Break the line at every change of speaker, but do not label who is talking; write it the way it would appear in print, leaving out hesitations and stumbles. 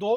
2